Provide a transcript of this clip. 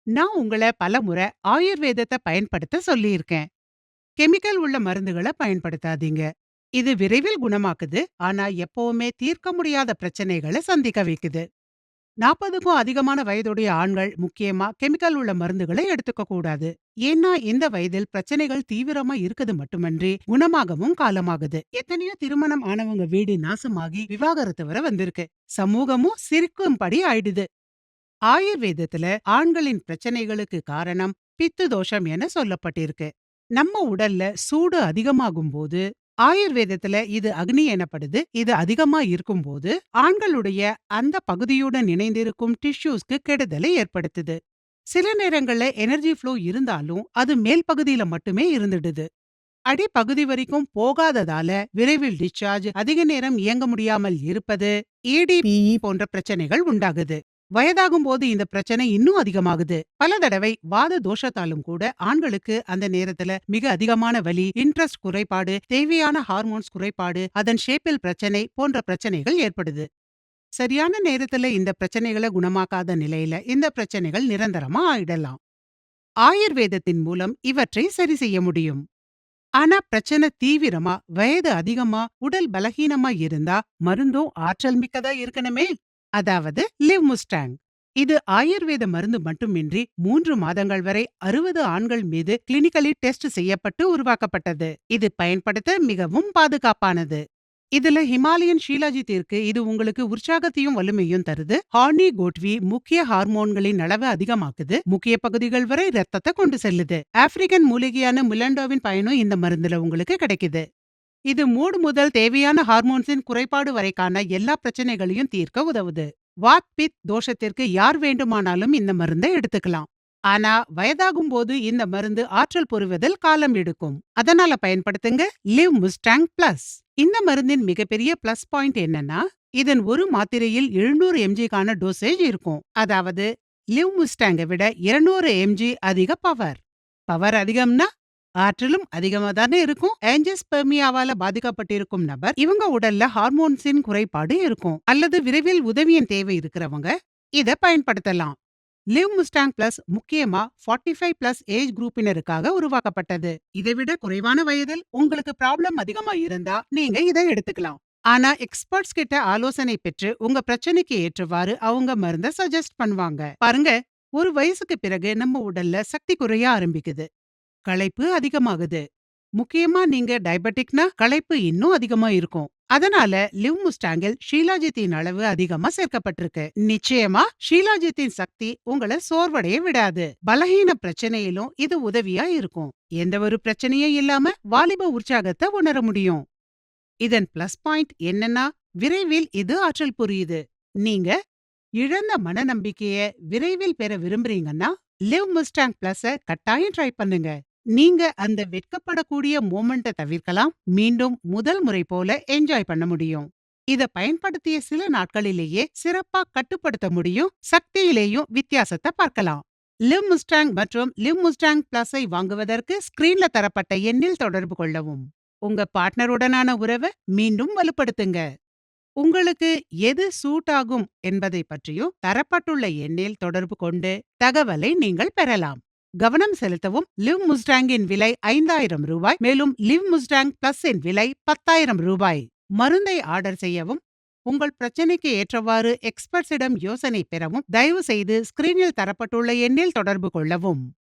நான் உங்கள பலமுறை ஆயுர்வேதத்த பயன்படுத்த சொல்லியிருக்கேன். கெமிக்கல் உள்ள மருந்துகள பயன்படுத்தாதீங்க. இது விரைவில் குணமாக்குது, ஆனா எப்பவுமே தீர்க்க முடியாத பிரச்சனைகள சந்திக்க வைக்குது. 40க்கும் அதிகமான வயதுடைய ஆண்கள் முக்கியமா கெமிக்கல் உள்ள மருந்துகளை எடுத்துக்க கூடாது. ஏன்னா இந்த வயதில் பிரச்சனைகள் தீவிரமா இருக்குது மட்டுமன்றி குணமாகவும் காலமாகுது. எத்தனையோ திருமணம் ஆனவங்க வீடு நாசமாகி விவாகரத்து வர வந்திருக்கு. சமூகமும் சிரிக்கும்படி ஆயிடுது. ஆயுர்வேதத்துல ஆண்களின் பிரச்சனைகளுக்கு காரணம் பித்து தோஷம் என சொல்லப்பட்டிருக்கு. நம்ம உடல்ல சூடு அதிகமாகும் போது ஆயுர்வேதத்துல இது அக்னி எனப்படுது. இது அதிகமா இருக்கும்போது ஆண்களுடைய அந்த பகுதியுடன் இணைந்திருக்கும் டிஷ்யூஸ்க்கு கெடுதலை ஏற்படுத்துது. சில நேரங்கள்ல எனர்ஜி ஃப்ளோ இருந்தாலும் அது மேல் பகுதியில மட்டுமே இருந்துடுது. அடிப்பகுதி வரைக்கும் போகாததால விரைவில் டிஸ்சார்ஜ், அதிக நேரம் இயங்க முடியாமல் இருப்பது, EDPE போன்ற பிரச்சனைகள் உண்டாகுது. வயதாகும் போது இந்த பிரச்சனை இன்னும் அதிகமாகுது. பல தடவை வாத தோஷத்தாலும் கூட ஆண்களுக்கு அந்த நேரத்துல மிக அதிகமான வலி, இன்ட்ரெஸ்ட் குறைபாடு, தேவையான ஹார்மோன்ஸ் குறைபாடு, அதன் ஷேப்பில் பிரச்சனை போன்ற பிரச்சனைகள் ஏற்படுது. சரியான நேரத்துல இந்த பிரச்சனைகளை குணமாக்காத நிலையில இந்த பிரச்சனைகள் நிரந்தரமா ஆயிடலாம். ஆயுர்வேதத்தின் மூலம் இவற்றை சரி செய்ய முடியும். ஆனா பிரச்சனை தீவிரமா, வயது அதிகமா, உடல் பலகீனமா இருந்தா மருந்தும் ஆற்றல் மிக்கதா இருக்கணுமே. அதாவது லிவ்முஸ்டாங். இது ஆயுர்வேத மருந்து மட்டுமின்றி 3 மாதங்கள் வரை 60 ஆண்கள் மீது கிளினிக்கலி டெஸ்ட் செய்யப்பட்டு உருவாக்கப்பட்டது. இது பயன்படுத்த மிகவும் பாதுகாப்பானது. இதுல ஹிமாலயன் ஷீலாஜித் இருக்கு. இது உங்களுக்கு உற்சாகத்தையும் வலிமையும் தருது. ஹார்னி கோட்வி முக்கிய ஹார்மோன்களின் அளவை அதிகமாக்குது. முக்கிய பகுதிகள் வரை ரத்தத்தை கொண்டு செல்லுது. ஆப்பிரிக்கன் மூலிகையான முலண்டோவின் பயனும் இந்த மருந்துல உங்களுக்கு கிடைக்குது. இது மூடு முதல் தேவையான ஹார்மோன்ஸின் குறைபாடு வரைக்கான எல்லா பிரச்சனைகளையும் தீர்க்க உதவுது. வாத் பித் தோஷத்திற்கு யார் வேண்டுமானாலும் இந்த மருந்தை எடுத்துக்கலாம். ஆனா வயதாகும் போது இந்த மருந்து ஆற்றல் புரிவதில் காலம் எடுக்கும். அதனால பயன்படுத்துங்க லிவ் முஸ்டாங் பிளஸ். இந்த மருந்தின் மிகப்பெரிய பிளஸ் பாயிண்ட் என்னன்னா, இதன் ஒரு மாத்திரையில் 700 mg-க்கான டோசேஜ் இருக்கும். அதாவது லிவ் முஸ்டாங்கை விட 200 mg அதிக பவர். பவர் அதிகம்னா ஆற்றலும் அதிகமா தானே இருக்கும். ஆஞ்சியோஸ்பெர்மியாவால பாதிக்கப்பட்டிருக்கும் நபர், இவங்க உடல்ல ஹார்மோன்ஸின் குறைபாடு இருக்கும், அல்லது விரைவில் உதவியின் தேவை இருக்கிறவங்க இத பயன்படுத்தலாம். லிவ் முஸ்டாங் பிளஸ் முக்கியமா 45 பிளஸ் ஏஜ் குரூப்பினருக்காக உருவாக்கப்பட்டது. இதை விட குறைவான வயதில் உங்களுக்கு ப்ராப்ளம் அதிகமா இருந்தா நீங்க இதை எடுத்துக்கலாம். ஆனா எக்ஸ்பர்ட்ஸ் கிட்ட ஆலோசனை பெற்று உங்க பிரச்சனைக்கு ஏற்றவாறு அவங்க மருந்த சஜஸ்ட் பண்ணுவாங்க. பாருங்க, ஒரு வயசுக்கு பிறகு நம்ம உடல்ல சக்தி குறைய ஆரம்பிக்குது. களைப்பு அதிகமாகுது. முக்கியமா நீங்க டயபெட்டிக்னா களைப்பு இன்னும் அதிகமா இருக்கும். அதனால லிவ் முஸ்டாங்கில் ஷீலாஜித்தின் அளவு அதிகமா சேர்க்கப்பட்டிருக்கு. நிச்சயமா ஷீலாஜித்தின் சக்தி உங்களை சோர்வடைய விடாது. பலகீன பிரச்சனையிலும் இது உதவியா இருக்கும். எந்த ஒரு பிரச்சனையும் இல்லாம வாலிப உற்சாகத்தை உணர முடியும். இதன் பிளஸ் பாயிண்ட் என்னன்னா, விரைவில் இது ஆற்றல் புரியுது. நீங்க இழந்த மனநம்பிக்கைய விரைவில் பெற விரும்புறீங்கன்னா லிவ் முஸ்டாங் பிளஸ் கட்டாயம் ட்ரை பண்ணுங்க. நீங்க அந்த வெட்கப்படக்கூடிய மோமெண்ட்டை தவிர்க்கலாம். மீண்டும் முதல் முறை போல என்ஜாய் பண்ண முடியும். இத பயன்படுத்திய சில நாட்களிலேயே சிறப்பா கட்டுப்படுத்த முடியும். சக்தியிலேயும் வித்தியாசத்தை பார்க்கலாம். லிவ் முஸ்டாங் மற்றும் லிவ் முஸ்டாங் பிளஸை வாங்குவதற்கு ஸ்கிரீன்ல தரப்பட்ட எண்ணில் தொடர்பு கொள்ளவும். உங்க பார்ட்னருடனான உறவை மீண்டும் வலுப்படுத்துங்க. உங்களுக்கு எது சூட் ஆகும் என்பதை பற்றியும் தரப்பட்டுள்ள எண்ணில் தொடர்பு கொண்டு தகவலை நீங்கள் பெறலாம். கவனம் செலுத்தவும். லிவ் முஸ்டாங்கின் விலை 5000 ரூபாய். மேலும் லிவ் முஸ்டாங் பிளஸின் விலை 10,000 ரூபாய். மருந்தை ஆர்டர் செய்யவும், உங்கள் பிரச்சனைக்கு ஏற்றவாறு எக்ஸ்பர்ட்ஸிடம் யோசனை பெறவும் தயவு செய்து ஸ்கிரீனில் தரப்பட்டுள்ள எண்ணில் தொடர்பு கொள்ளவும்.